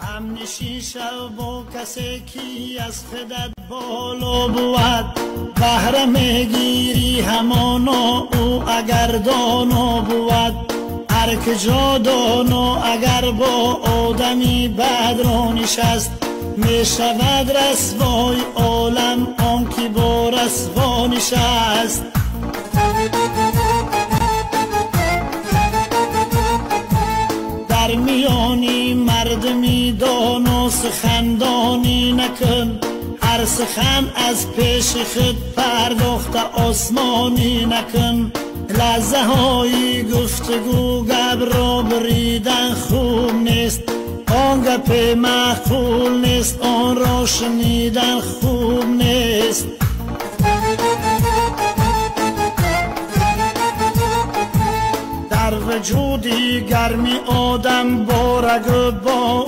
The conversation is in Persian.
همنشین شو با کسی کی از خدت بالا بود، بهره میگیری همانا او اگر دانا بود. هر که جا دانا اگر با آدمی بد را نشست، می شود رسوای عالم آن که با رسوا نشست. در میانی مردمی دانا سخندانی نکن، هر سخن از پیش خود پرداخت آسمانی نکن. لحظه های گفتگو گب را بریدن خوب نیست، آن گپ معقول نیست، آن را شنیدن خوب نیست. در وجودی گرمی آدم با رگ و با